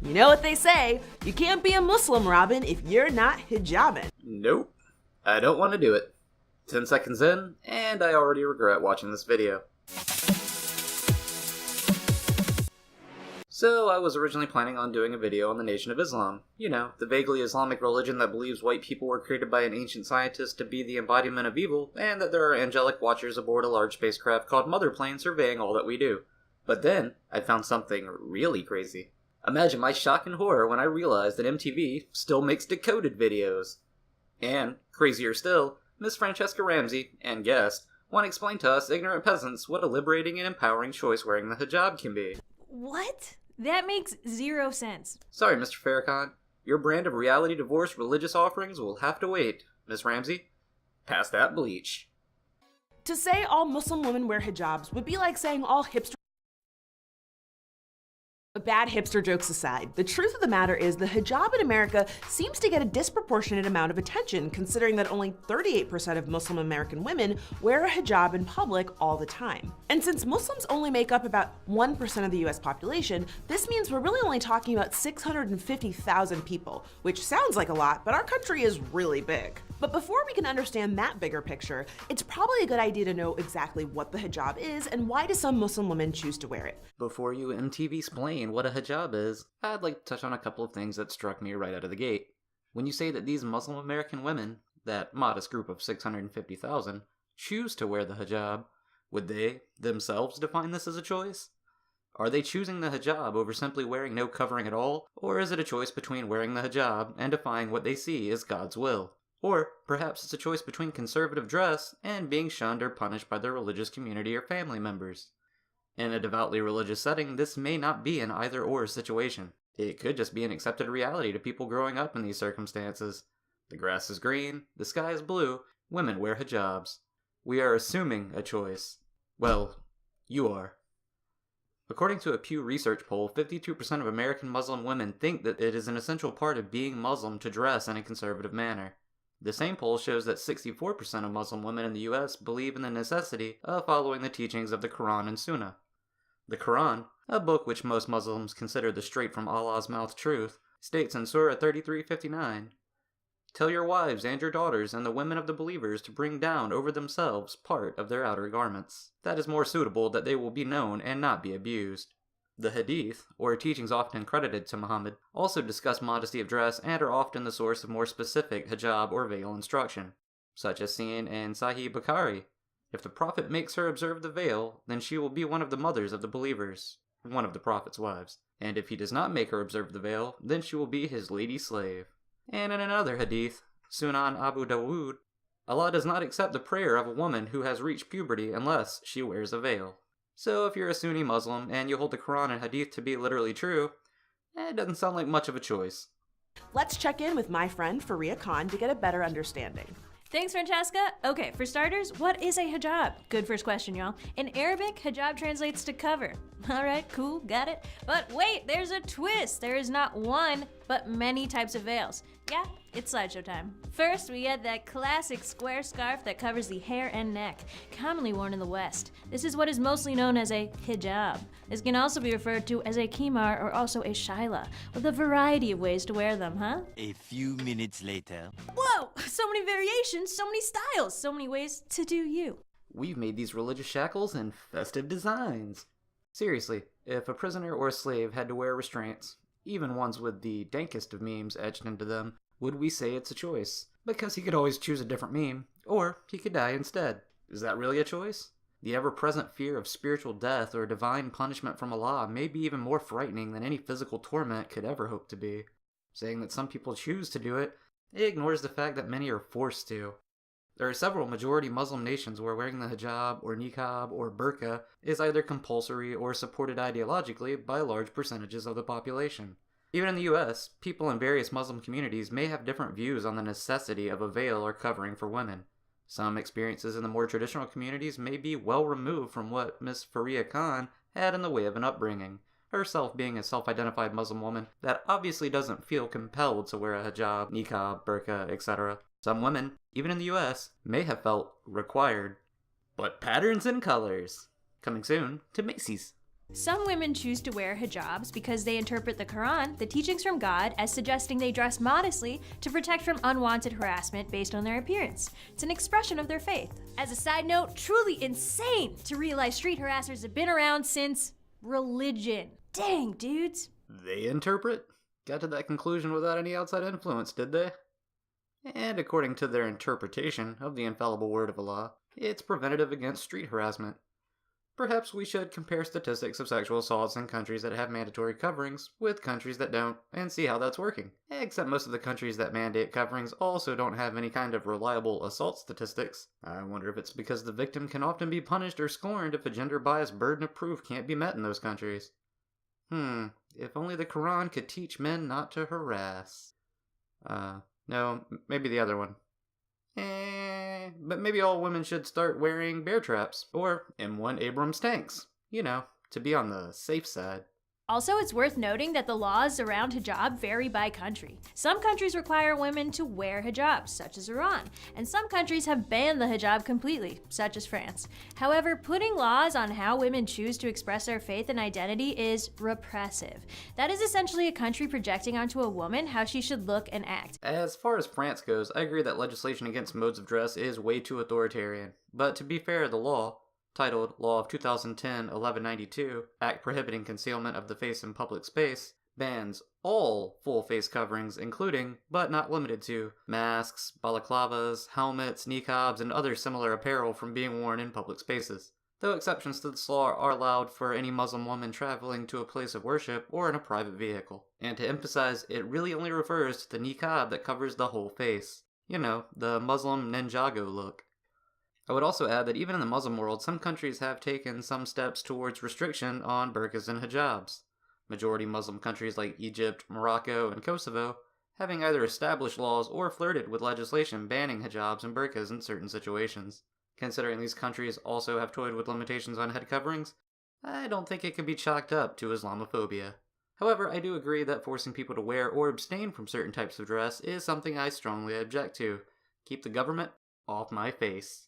You know what they say, you can't be a Muslim, Robin, if you're not hijabin'. Nope. I don't want to do it. 10 seconds in, and I already regret watching this video. So, I was originally planning on doing a video on the Nation of Islam. You know, the vaguely Islamic religion that believes white people were created by an ancient scientist to be the embodiment of evil, and that there are angelic watchers aboard a large spacecraft called Mother Plane surveying all that we do. But then, I found something really crazy. Imagine my shock and horror when I realized that MTV still makes Decoded videos. And, crazier still, Miss Franchesca Ramsey, and guest, want to explain to us ignorant peasants what a liberating and empowering choice wearing the hijab can be. What? That makes zero sense. Sorry, Mr. Farrakhan. Your brand of reality divorce religious offerings will have to wait. Miss Ramsey, pass that bleach. To say all Muslim women wear hijabs would be like saying all hipster. Bad hipster jokes aside, the truth of the matter is the hijab in America seems to get a disproportionate amount of attention, considering that only 38% of Muslim American women wear a hijab in public all the time. And since Muslims only make up about 1% of the US population, this means we're really only talking about 650,000 people, which sounds like a lot, but our country is really big. But before we can understand that bigger picture, it's probably a good idea to know exactly what the hijab is and why do some Muslim women choose to wear it. Before you MTV explain what a hijab is, I'd like to touch on a couple of things that struck me right out of the gate. When you say that these Muslim American women, that modest group of 650,000, choose to wear the hijab, would they, themselves, define this as a choice? Are they choosing the hijab over simply wearing no covering at all, or is it a choice between wearing the hijab and defying what they see as God's will? Or perhaps it's a choice between conservative dress and being shunned or punished by their religious community or family members. In a devoutly religious setting, this may not be an either-or situation. It could just be an accepted reality to people growing up in these circumstances. The grass is green, the sky is blue, women wear hijabs. We are assuming a choice. Well, you are. According to a Pew Research poll, 52% of American Muslim women think that it is an essential part of being Muslim to dress in a conservative manner. The same poll shows that 64% of Muslim women in the US believe in the necessity of following the teachings of the Quran and Sunnah. The Quran, a book which most Muslims consider the straight from Allah's mouth truth, states in Surah 33:59, "Tell your wives and your daughters and the women of the believers to bring down over themselves part of their outer garments. That is more suitable that they will be known and not be abused." The Hadith, or teachings often credited to Muhammad, also discuss modesty of dress and are often the source of more specific hijab or veil instruction, such as seen in Sahih Bukhari. If the Prophet makes her observe the veil, then she will be one of the mothers of the believers, one of the Prophet's wives. And if he does not make her observe the veil, then she will be his lady slave. And in another Hadith, Sunan Abu Dawud, Allah does not accept the prayer of a woman who has reached puberty unless she wears a veil. So if you're a Sunni Muslim and you hold the Quran and Hadith to be literally true, it doesn't sound like much of a choice. Let's check in with my friend Faria Khan to get a better understanding. Thanks, Franchesca. Okay, for starters, what is a hijab? Good first question, y'all. In Arabic, hijab translates to cover. Alright, cool, got it. But wait, there's a twist. There is not one, but many types of veils. Yeah, it's slideshow time. First, we get that classic square scarf that covers the hair and neck, commonly worn in the West. This is what is mostly known as a hijab. This can also be referred to as a khimar or also a shaila, with a variety of ways to wear them, huh? A few minutes later. Whoa! So many variations, so many styles, so many ways to do you. We've made these religious shackles in festive designs. Seriously, if a prisoner or a slave had to wear restraints, even ones with the dankest of memes etched into them, would we say it's a choice? Because he could always choose a different meme, or he could die instead. Is that really a choice? The ever-present fear of spiritual death or divine punishment from Allah may be even more frightening than any physical torment could ever hope to be. Saying that some people choose to do it ignores the fact that many are forced to. There are several majority Muslim nations where wearing the hijab or niqab or burqa is either compulsory or supported ideologically by large percentages of the population. Even in the US, people in various Muslim communities may have different views on the necessity of a veil or covering for women. Some experiences in the more traditional communities may be well removed from what Miss Faria Khan had in the way of an upbringing, herself being a self-identified Muslim woman that obviously doesn't feel compelled to wear a hijab, niqab, burqa, etc. Some women, even in the US, may have felt required. But patterns and colors. Coming soon to Macy's. Some women choose to wear hijabs because they interpret the Quran, the teachings from God, as suggesting they dress modestly to protect from unwanted harassment based on their appearance. It's an expression of their faith. As a side note, truly insane to realize street harassers have been around since religion. Dang, dudes. They interpret? Got to that conclusion without any outside influence, did they? And according to their interpretation of the infallible word of Allah, it's preventative against street harassment. Perhaps we should compare statistics of sexual assaults in countries that have mandatory coverings with countries that don't, and see how that's working. Except most of the countries that mandate coverings also don't have any kind of reliable assault statistics. I wonder if it's because the victim can often be punished or scorned if a gender-biased burden of proof can't be met in those countries. If only the Quran could teach men not to harass. No, maybe the other one. But maybe all women should start wearing bear traps or M1 Abrams tanks. You know, to be on the safe side. Also, it's worth noting that the laws around hijab vary by country. Some countries require women to wear hijabs, such as Iran, and some countries have banned the hijab completely, such as France. However, putting laws on how women choose to express their faith and identity is repressive. That is essentially a country projecting onto a woman how she should look and act. As far as France goes, I agree that legislation against modes of dress is way too authoritarian. But to be fair, the law, titled Law of 2010-1192, Act Prohibiting Concealment of the Face in Public Space, bans all full face coverings including, but not limited to, masks, balaclavas, helmets, niqabs, and other similar apparel from being worn in public spaces. Though exceptions to this law are allowed for any Muslim woman traveling to a place of worship or in a private vehicle. And to emphasize, it really only refers to the niqab that covers the whole face. You know, the Muslim Ninjago look. I would also add that even in the Muslim world, some countries have taken some steps towards restriction on burqas and hijabs. Majority Muslim countries like Egypt, Morocco, and Kosovo having either established laws or flirted with legislation banning hijabs and burqas in certain situations. Considering these countries also have toyed with limitations on head coverings, I don't think it can be chalked up to Islamophobia. However, I do agree that forcing people to wear or abstain from certain types of dress is something I strongly object to. Keep the government off my face.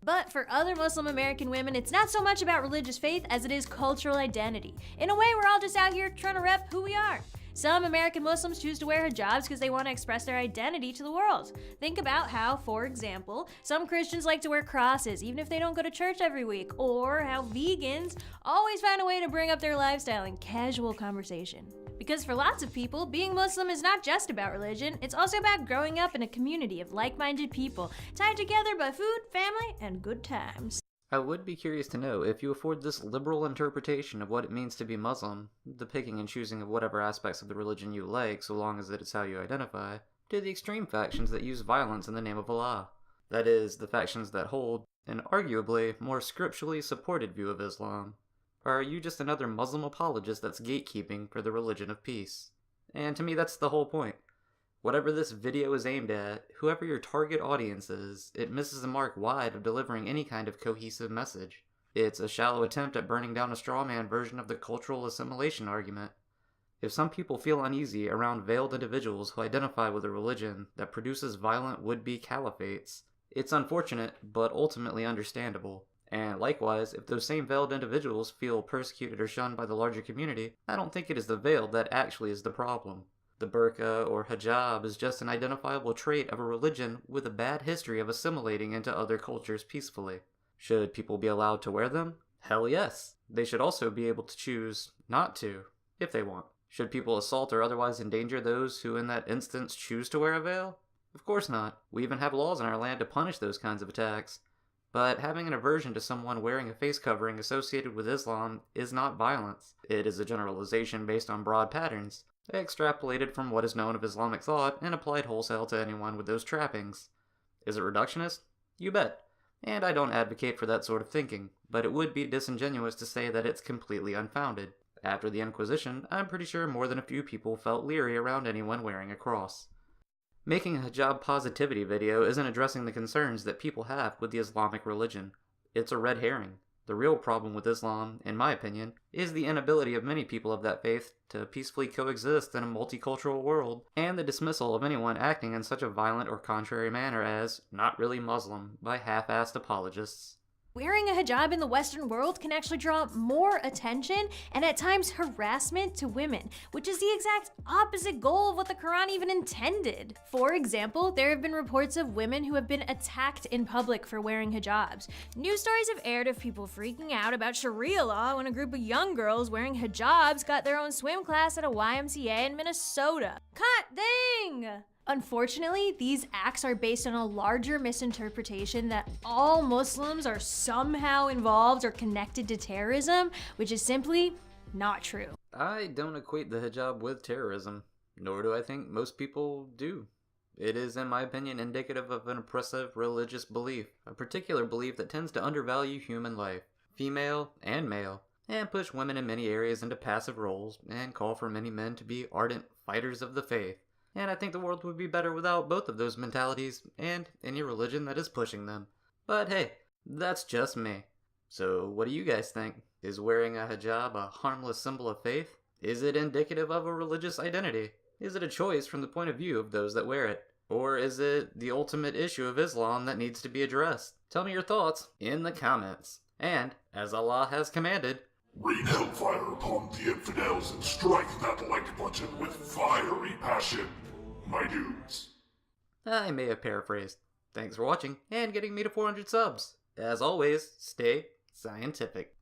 But for other Muslim American women, it's not so much about religious faith as it is cultural identity. In a way, we're all just out here trying to rep who we are. Some American Muslims choose to wear hijabs because they want to express their identity to the world. Think about how, for example, some Christians like to wear crosses even if they don't go to church every week, or how vegans always find a way to bring up their lifestyle in casual conversation. Because for lots of people, being Muslim is not just about religion, it's also about growing up in a community of like-minded people, tied together by food, family, and good times. I would be curious to know if you afford this liberal interpretation of what it means to be Muslim, the picking and choosing of whatever aspects of the religion you like so long as it is how you identify, to the extreme factions that use violence in the name of Allah. That is, the factions that hold an arguably more scripturally supported view of Islam. Or are you just another Muslim apologist that's gatekeeping for the religion of peace? And to me, that's the whole point. Whatever this video is aimed at, whoever your target audience is, it misses the mark wide of delivering any kind of cohesive message. It's a shallow attempt at burning down a straw man version of the cultural assimilation argument. If some people feel uneasy around veiled individuals who identify with a religion that produces violent would-be caliphates, it's unfortunate, but ultimately understandable. And likewise, if those same veiled individuals feel persecuted or shunned by the larger community, I don't think it is the veil that actually is the problem. The burqa or hijab is just an identifiable trait of a religion with a bad history of assimilating into other cultures peacefully. Should people be allowed to wear them? Hell yes. They should also be able to choose not to, if they want. Should people assault or otherwise endanger those who in that instance choose to wear a veil? Of course not. We even have laws in our land to punish those kinds of attacks. But having an aversion to someone wearing a face covering associated with Islam is not violence. It is a generalization based on broad patterns, extrapolated from what is known of Islamic thought and applied wholesale to anyone with those trappings. Is it reductionist? You bet. And I don't advocate for that sort of thinking, but it would be disingenuous to say that it's completely unfounded. After the Inquisition, I'm pretty sure more than a few people felt leery around anyone wearing a cross. Making a hijab positivity video isn't addressing the concerns that people have with the Islamic religion. It's a red herring. The real problem with Islam, in my opinion, is the inability of many people of that faith to peacefully coexist in a multicultural world, and the dismissal of anyone acting in such a violent or contrary manner as not really Muslim by half-assed apologists. Wearing a hijab in the Western world can actually draw more attention and at times harassment to women, which is the exact opposite goal of what the Quran even intended. For example, there have been reports of women who have been attacked in public for wearing hijabs. News stories have aired of people freaking out about Sharia law when a group of young girls wearing hijabs got their own swim class at a YMCA in Minnesota. Cut dang! Unfortunately, these acts are based on a larger misinterpretation that all Muslims are somehow involved or connected to terrorism, which is simply not true. I don't equate the hijab with terrorism, nor do I think most people do. It is, in my opinion, indicative of an oppressive religious belief, a particular belief that tends to undervalue human life, female and male, and push women in many areas into passive roles, and call for many men to be ardent fighters of the faith. And I think the world would be better without both of those mentalities and any religion that is pushing them. But hey, that's just me. So what do you guys think? Is wearing a hijab a harmless symbol of faith? Is it indicative of a religious identity? Is it a choice from the point of view of those that wear it? Or is it the ultimate issue of Islam that needs to be addressed? Tell me your thoughts in the comments. And, as Allah has commanded, rain hellfire upon the infidels and strike that like button with fiery passion, my dudes. I may have paraphrased. Thanks for watching and getting me to 400 subs. As always, stay scientific.